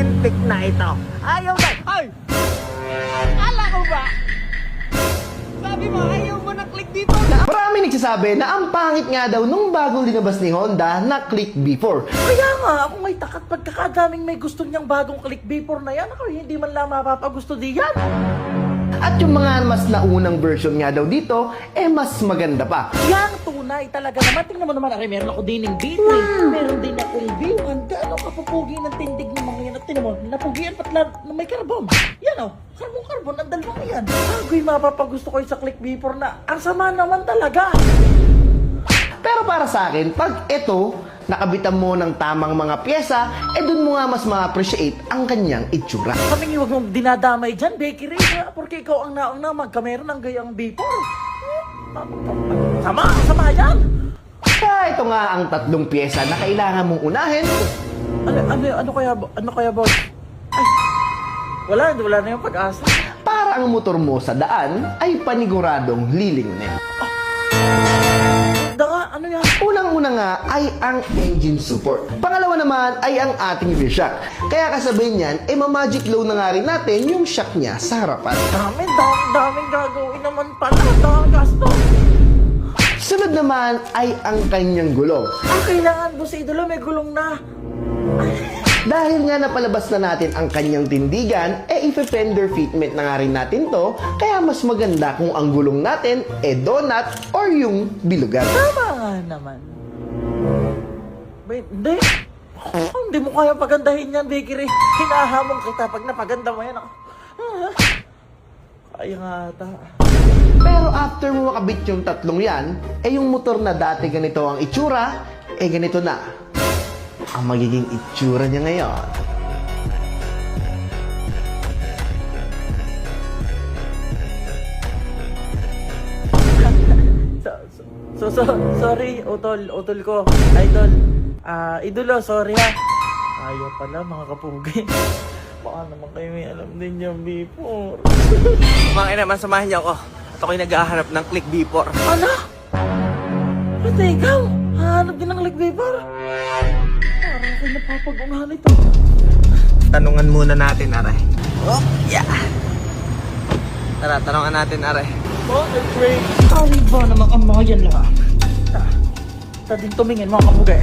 lintik na ito. Ayaw na. Ay! Akala ko ba? Sabi mo, ayaw mo na click dito. Marami nagsasabi na ang pangit nga daw nung bagong linabas ni Honda na Click B4. Kaya nga, ako may takat pagkakadaming may gusto niyang bagong Click B4 na yan. Ako hindi man lang mapapagusto diyan. At yung mga mas naunang version nga daw dito, mas maganda pa. Yan, tunay talaga naman. Tingnan mo naman, meron ako din ng B3. Meron din akong B1. Gaano kapupugi ng tindig ng mga yan. At tingnan mo, napugian patla na may carbon. Yan o, carbon, ang dalawang yan. Bago'y mapapagusto ko yung sa Click B4 na ang sama naman talaga. Pero para sa akin, pag ito, nakabitan mo ng tamang mga pyesa, dun mo nga mas ma-appreciate ang kanyang itsura. Kaming huwag mong dinadamay dyan, Becky Ray. Porque ikaw ang naong na magkameron ng gayang B4. Sama yan. Kaya ito nga ang tatlong pyesa na kailangan mong unahin. Ano kaya, boss? Ay, wala na yung pag-asa. Para ang motor mo sa daan ay paniguradong lilingunin. Ano yan? Unang-una nga ay ang engine support. Pangalawa naman ay ang ating rear shock. Kaya kasabay niyan, ma-magic low na nga rin natin yung shock niya sa harapan. Daming gagawin naman pala. Gasto. Sunod naman ay ang kanyang gulong. Kailangan mo sa idolo, may gulong na. Dahil nga napalabas na natin ang kanyang tindigan, ife-fender fitment na nga rin natin to, kaya mas maganda kung ang gulong natin donut or yung bilugan. Tama nga naman. Wait, hindi. Hindi mo kaya pagandahin yan, Becky Ray. Hinahamon kita pag napaganda mo yan. Kaya nga ata. Pero after mo makabit yung tatlong yan, yung motor na dati ganito ang itsura, ganito na ang magiging itsura niya ngayon. Sorry, utol ko. Idol. Idolo, sorry ha. Ayaw pala, mga kapugi. Baka naman kayo may alam din yung B4. Mga naman, samahan niyo ako. At ako'y nag-aharap ng Click B4. Ano? Pati ikaw? Hanap din ng Click B4? Parang ako'y napapag-unahan ito. Tanungan muna natin, Aray. Oh, yeah. Tara, tanungan natin, Aray. Sorry ba naman ang mga yan lang? Tading tumingin mga kapugi.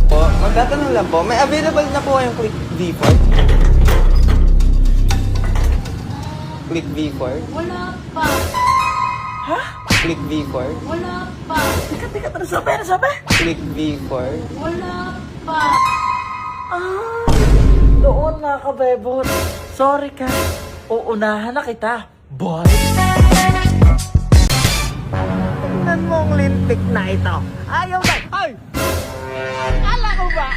Po, magtatanong lang po, may available na po yung Click V4? Click V4? Wala pa. Ha? Click V4? Wala pa. Teka, ano sabi? Click V4? Wala pa. Doon mga kabebot. Sorry ka. Uunahan na kita. Boy. Tingnan mo ang lintik na ito. Ayaw na. Ay! Akala ko ba?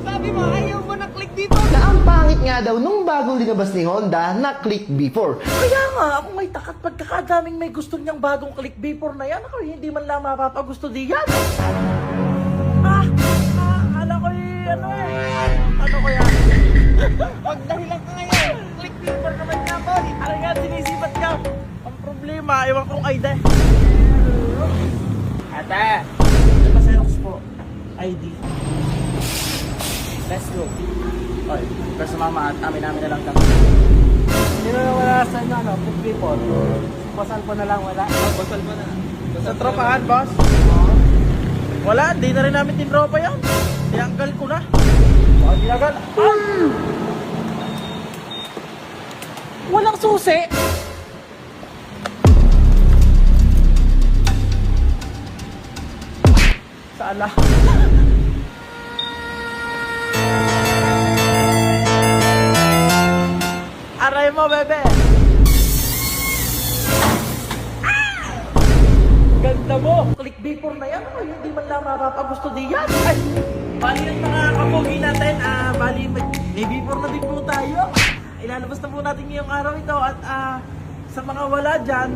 Sabi mo, ayaw mo na click dito. Na ang pangit nga daw nung bagong linabas ni Honda na Click B4. Kaya nga, ako may takat pagkakadaming may gusto niyang bagong Click B4 na yan. Ako hindi man lang mapapagusto diyan. Akala ko ano ko yan? Wag dahilan ka ngayon. Click B4 naman niya ako. Ano nga, sinisipat ka? Ang problema, ewan kong ID. Ate! Napaserox po. ID. Let's go. Oy, pero sumama at amin na lang kami. Hindi na wala sa inyo, ano, Click B4. Basal po na lang, wala. Basal mo na. Sa tropahan, boss? Wala, di na rin namin tinropa yan. Tinanggal ko na. Bakit ginagal? Walang susi. Sala. Aray mo, bebe. Ganda mo. Click B4 na yan. Ay, hindi man lang mapapagusto diyan. Ay, bali ng mga kapogi natin. Bali, may B4 na din po tayo. Ilalabas na po natin ngayong araw ito. At sa mga wala dyan,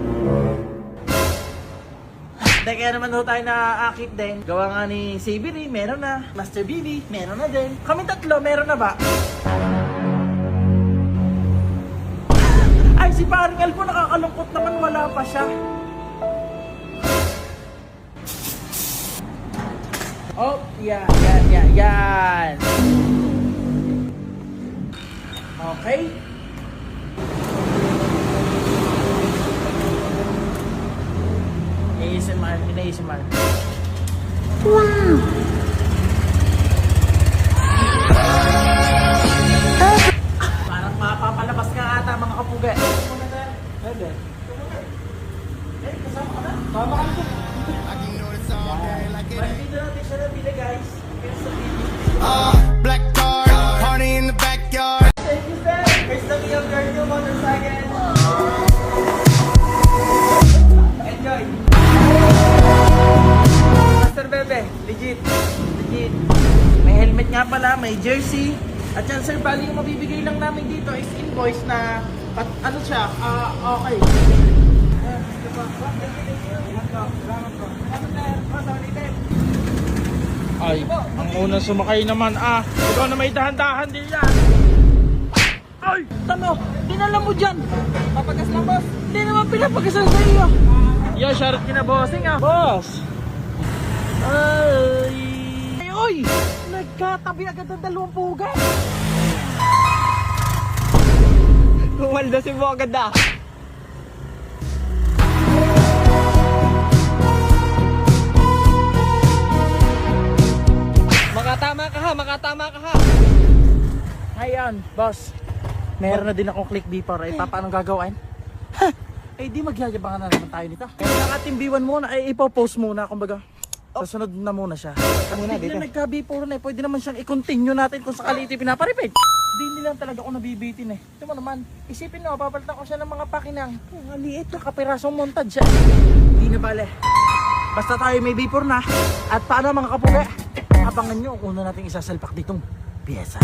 dahil kaya naman ho tayo na-akit din. Gawa nga ni Sabiri, meron na. Master BB, meron na din. Kami tatlo, meron na ba? Ay, si Paring Alpo nakakalungkot naman, wala pa siya. Oh, yan. Black car, party in the backyard. Thank you, sir. First lang yung girl yung motorcycle. Enjoy. Master Bebe, legit. Legit. May helmet nga pala, may jersey. At yan, sir, bali yung mabibigay lang namin dito is invoice na, ano siya, okay. Ay, ang unang sumakay naman ikaw na may dahan-dahan din yan. Ay! Tamo! Dinala mo dyan! Papagas lang, boss! Hindi naman pinapagasan sa iyo! Yeah, shoutout kina bossing Boss! Ay! Ay, oy! Nagkatabi agad ng dalawang puga! Kumaldo si mo agad ah. Makatama ka ha, makatama ka ha. Ayan, boss. Meron na din akong click before. Eh, paano gagawin? Ha! Eh, di magyayabangan na naman tayo nito. Kaya nakatimbiwan muna, eh, ipopost muna, kumbaga. Sasunod na muna siya. Muna, Hindi dito. na nagka-before na eh. Pwede naman siyang i-continue natin kung sakali ito pinaparipid. Hindi lang talaga ako nabibitin eh. Ito mo naman, isipin mo, papalitan ko siya ng mga pakinang. Ang liit na kapirasong montage siya. Hindi na bale. Basta tayo may before na. At paano mga kapuga? Abangan nyo kung una natin isasalpak ditong piyesa.